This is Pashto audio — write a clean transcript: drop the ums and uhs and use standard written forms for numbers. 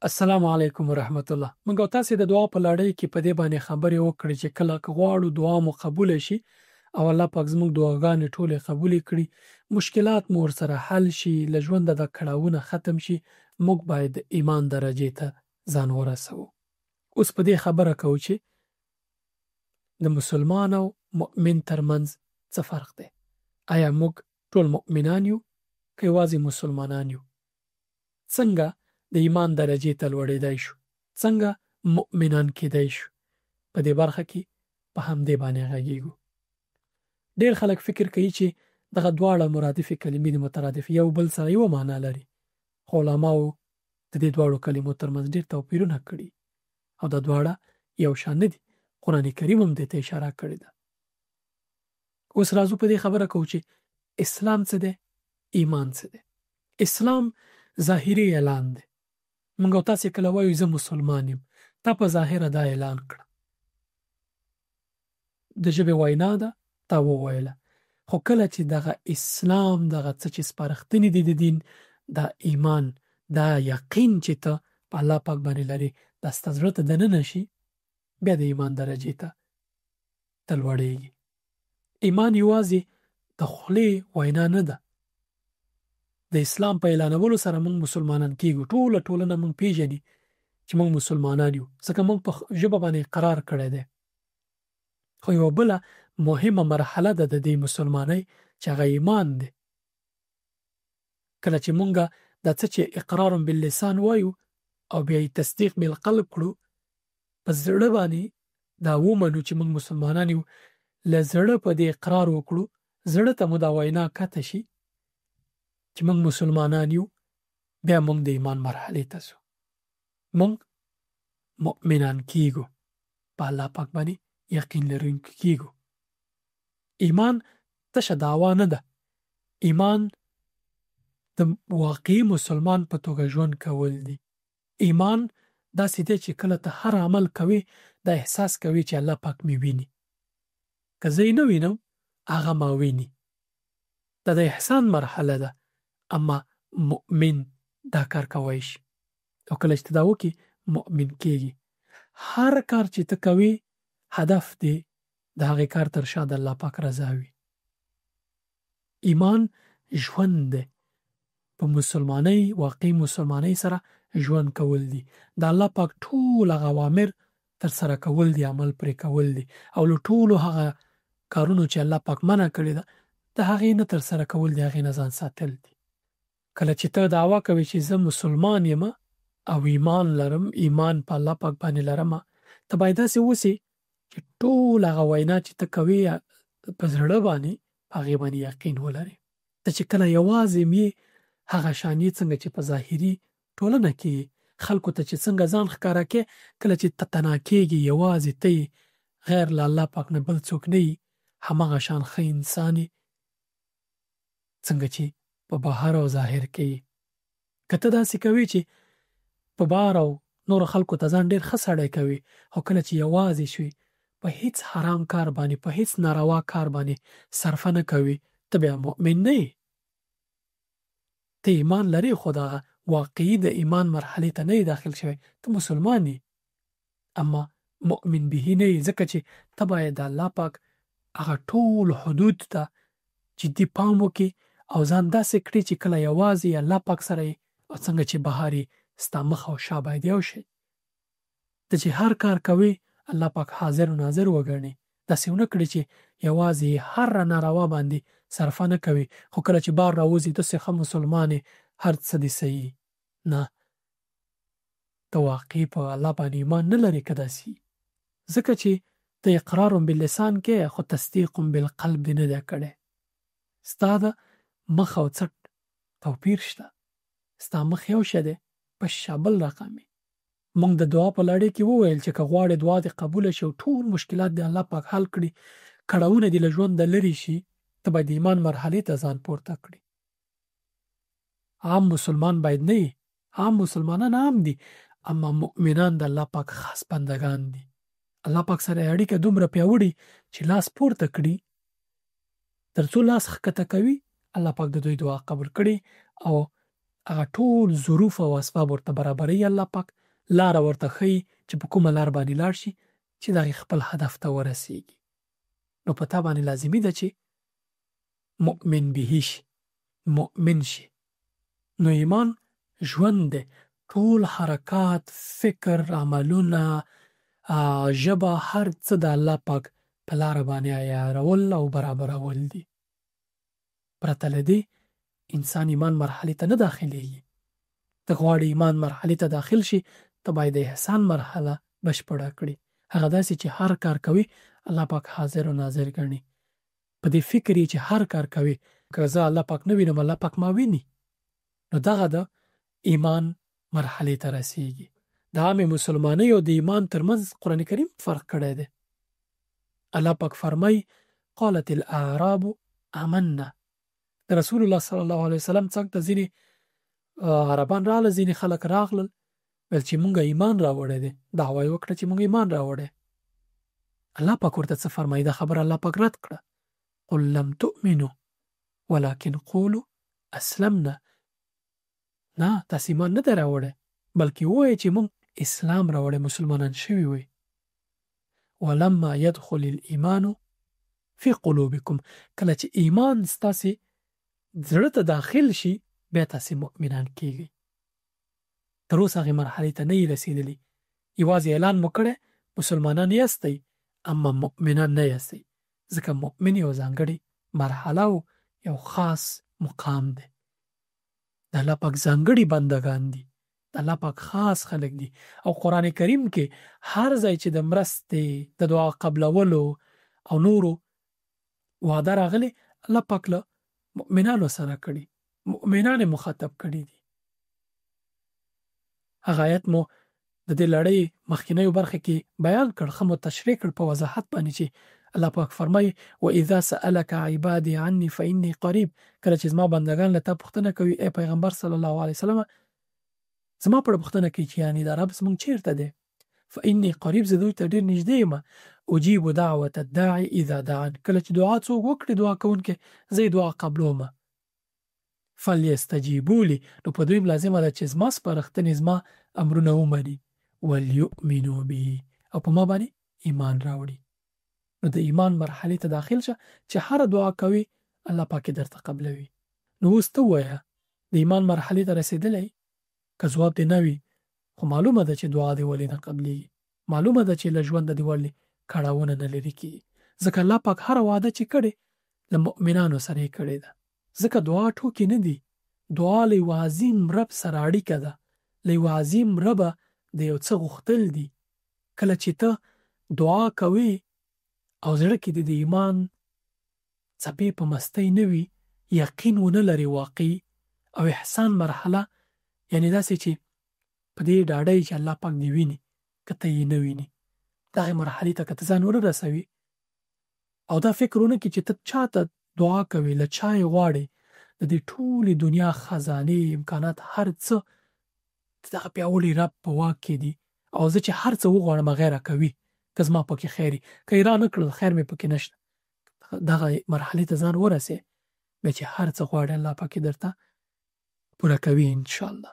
السلام علیکم ورحمت الله. موږ او تاسو د دعا په لړۍ کې په دې باندې خبرې وکړې چې کله غواړو دعا مو قبول شي او الله پاک زموږ دعاګانې ټولې قبول کړي، مشکلات مو ورسره حل شي، له ژونده د کړاوونه ختم شي، موږ باید ایمان درجه ته ځان ورسوو. اوس په دې خبره کوو چې د مسلمان او مؤمن ترمنځ څه فرق دی. آیا موږ ټول مؤمنان یو که یوازې مسلمانان یو؟ څنګه د ایمان درجه ته لوړېدای شو؟ څنګه مؤمنان کېدای شو؟ په دې برخه کې په همدې باندې غږیږو. ډېر خلک فکر کوي چې دغه دواړه مرادف کلمې د مترادف یو بل سره یو معنا لري، خو علماو د دې دواړو کلمو ترمنځ ډېر توپیرونه کړي او د دواړه یو شان نه دي. قرآن کریم هم دې ته اشاره کړې ده. اوس راځو په دې خبره کوو چې اسلام څه دی، ایمان څه دی. اسلام ظاهري اعلان دی. موږ او تاسو کله وایو زه مسلمان یم، تا په ظاهر دا اعلان کړ، د ژبې وینا ده، تا وویله. خو کله چې دغه اسلام دغه څه چې سپارښتنې دي د دین، دا ایمان، دا یقین چې ته په الله پاک باندې لري، دا ستا زړه ته دننه شي، بیا د ایمان درجې ته لوړېږي. ایمان یوازې د خولې وینا نه ده. د اسلام په اعلانولو سره موږ مسلمانان کیږو. ټوله ټولنه موږ پیژني چې موږ مسلمانان یو، ځکه موږ په ژبه باندې اقرار کړی دی. خو یوه بله مهمه مرحله ده د دې مسلمانۍ چې هغه ایمان دی. کله چې موږ دا څه چې اقرار باللسان وایو او بیا یې تصدیق بالقلب کړو، په زړه باندې دا ومنو چې موږ مسلمانان یو، له زړه په دې اقرار وکړو، زړه ته مو دا وینا کته شي چې موږ مسلمانان یو، بیا موږ د ایمان مرحله ته ځو. موږ مؤمنان کیږو، په الله پاک باندې یقین لرونکي کیږو. ایمان تشه دعوا نه ده. ایمان د واقعي مسلمان په توګه ژوند کول دي. ایمان داسې دی چې کله ته هر عمل کوي دا احساس کوي چې الله پاک مې ویني، که زه یې نه وینم هغه ما ویني. دا د احسان مرحله ده، اما مؤمن دا کار کوي شي، او کله چې دا وکړي مؤمن کېږي. هر کار چې ته کوي هدف دی د هغې کار تر شا د الله پاک رضا وي. ایمان ژوند دی، په مسلمانۍ، واقعي مسلمانۍ سره ژوند کول دي. د الله پاک ټول هغه اوامر تر سره کول دي، عمل پرې کول دي، او له ټولو هغه کارونو چې الله پاک منع کړي ده د هغې نه تر سره کول دي، هغې نه ځان ساتل دي. کله چې ته دعوا کوي چې زه مسلمان یم او ایمان لرم، ایمان په الله پاک باندې لرم، ته باید داسې اوسې چې ټول هغه وینا چې ته کوي په زړه باندې هغې باندې یقین ولري. ته چې کله یوازې مې هغه شانې څنګه چې په ظاهري ټولنه کې خلکو ته چې څنګه ځان ښکاره کې، کله چې ته تنها کېږي، یوازې ته غیر له الله پاک نه بل څوک نه یي، هماغه شان ښه انسان یې څنګه چې په بهر او ظاهر کې. که ته داسې کوي چې په بهر او نورو خلکو ته ځان ډېر ښه سړی کوي، او کله چې یوازې شوي په هیڅ حرام کار باندې، په هیڅ ناروا کار باندې صرفه نه کوي، ته بیا مؤمن نه یې. ته ایمان لري خو دا واقعي د ایمان مرحلې ته نه یې داخل شوی، ته مسلمان یې اما مؤمن به نه یې، ځکه چې ته باید د الله پاک هغه ټول حدود ته جدي پام وکړي او ځان داسې کړي چې کله یوازې الله پاک سره یې، او څنګه چې بهر یې ستا مخ او شا باید یو شي. ته چې هر کار کوي الله پاک حاضر و ناظر وګڼي. داسې ونه کړي چې یوازې هر ناروا باندې صرفه نه کوي، خو کله چې بار راوځي داسې ښه مسلمان یې، هر څه دې صحیح. نه، ته واقعي په الله باندې ایمان نه لري که داسې، ځکه چې ته اقرار باللسان کې خو تصدیق بالقلب دې نه دی کړی. ستا د مخ او څټ توپیر شته. ستا مخ یو شی دی، په شا بل رقم یې. موږ د دعا په لړۍ کې وویل چې که غواړې دعا دې قبوله شي او ټول مشکلات دې الله پاک حل کړي، کړاوونه دې له ژونده لرې شي، ته باید د ایمان مرحلې ته ځان پورته کړي. عام مسلمان باید نه یې. عام مسلمانان عام دي، اما مؤمنان د الله پاک خاص بندگان دي. الله پاک سره اړیکه دومره پیاوړې چې لاس پورته کړي، تر څو لاس ښکته کوي الله پاک د دوی دعا قبول کړي او هغه ټول ظروف او اسباب ورته برابروي الله پاک، لاره ورته ښیي چې په کومه لار باندې لاړ شي چې د هغې خپل هدف ته ورسیږي. نو په تا باندې لازمي ده چې مؤمن به شي، مؤمن شي. نو ایمان ژوند دی، ټول حرکات، فکر، عملونه، ژبه، هر څه د الله پاک په لاره باندې عیارول او برابرول دي. پرته له دې انسان ایمان مرحلې ته نه داخلېږي. ته غواړې ایمان مرحلې ته داخل شي، ته باید د احسان مرحله بشپړه کړي. هغه داسې چې هر کار کوي الله پاک حاضر او ناظر ګڼي. په دې فکر یې چې هر کار کوي، که زه الله پاک نه وینم الله پاک ما ویني. نو دغه د ایمان مرحلې ته رسیږي. د عامې مسلمانۍ او د ایمان ترمنځ قرآن کریم فرق کړی دی. الله پاک فرمایي قالت الاعراب آمنا. د رسول الله صلی الله علیه وسلم څنګ ته ځینې عربان راغله، ځینې خلک راغلل، ویل چې مونږ ایمان راوړی دی، دعوه یې وکړه چې مونږ ایمان راوړی. الله پاک ورته څه فرمایي؟ دا خبره الله پاک رد کړه. قل لم تؤمنوا ولكن قولوا اسلمنا. نه، تاسو ایمان نه دی راوړی، بلکې ووایئ چې مونږ اسلام راوړی، مسلمانان شوي وي. ولما يدخل الايمان في قلوبكم. کله چې ایمان ستاسې زړه ته داخل شي بیا تاسې مؤمنان کیږئ. تر اوسه هغې مرحلې ته نه یې رسېدلي. یوازې اعلان مو کړی مسلمانان یاستئ، اما مؤمنان نه یاستئ. ځکه مؤمن یو ځانګړې مرحله او یو خاص مقام دی. د الله پاک ځانګړي بندگان دي، د الله پاک خاص خلک دي. او قرآن کریم کې هر ځای چې د مرستې، د دعا قبلولو او نورو وعده راغلی، الله پاک له مؤمنانو سره کړي، مؤمنان مخاطب کړي دي. هغه آیت مو د دې لړۍ مخکینیو برخه کې بیان کړ، ښه مو تشریح کړ په وضاحت باندې چې الله پاک فرمایي وَإِذَا سَأَلَكَ عِبَادِي عَنِّي فَإِنِّي قَرِيب. کله چې زما بندگان له تا پوښتنه کوي ای پیغمبر صلی الله علیه وسلم، زما پر پوښتنه کوي چې یعنی دا رب زموږ چیرته دی؟ فإني قریب، زه دوی ته ډېر نږدې یم. اجیب دعوة الداعي اذا دعان. کله چې دعا څوک وکړي، دعا کوونکی، زه یې دعا قبلوم. فلیستجیبوا لي. نو په دوی لازمه ده چې زما سپارښتنې، زما امرونه ومني. وليؤمنوا به. او په ما باندې ایمان راوړي. نو د ایمان مرحلې ته داخل شه چې هر دعا کوي الله پاک درته قبلوي. نو اوس ته ووایه د ایمان مرحلې ته رسېدلی؟ که ځواب دې نه وي، خو معلومه ده چې دعا دې ولې نه قبلېږي، معلومه ده چې له ژونده دې ولې کړاوونه نه لرې کېږي. ځکه الله پاک هره وعده چې کړې له مؤمنانو سره یې کړې ده. ځکه دعا ټوکې نه دي، دعا له یو عظیم رب سره اړیکه ده، له یو عظیم ربه د یو څه غوښتل دي. کله چې ته دعا کوي او زړه کې د ایمان څپې په مستۍ نه وي، یقین ونه لري واقعي او احسان مرحله، یعنی داسې چې په دې ډاډه چې الله پاک دې ویني، که ته یې نه ویني، دغه مرحلې ته که ته ځان ونه رسوي او دا فکرونه کې چې ته چاته دعا کوي، له چا یې غواړې، د دې ټولې دنیا خزانې، امکانات، هر څه دغه پیاوړي رب په واک کې دي. او زه چې هر څه وغواړم هغه راکوي، که زما پکې خیري، که یې را نه کړل خیر مې پکې نشته. دغه مرحلې ته ځان ورسې بیا چې هر څه غواړې الله پاک درته پوره کوي انشاءالله.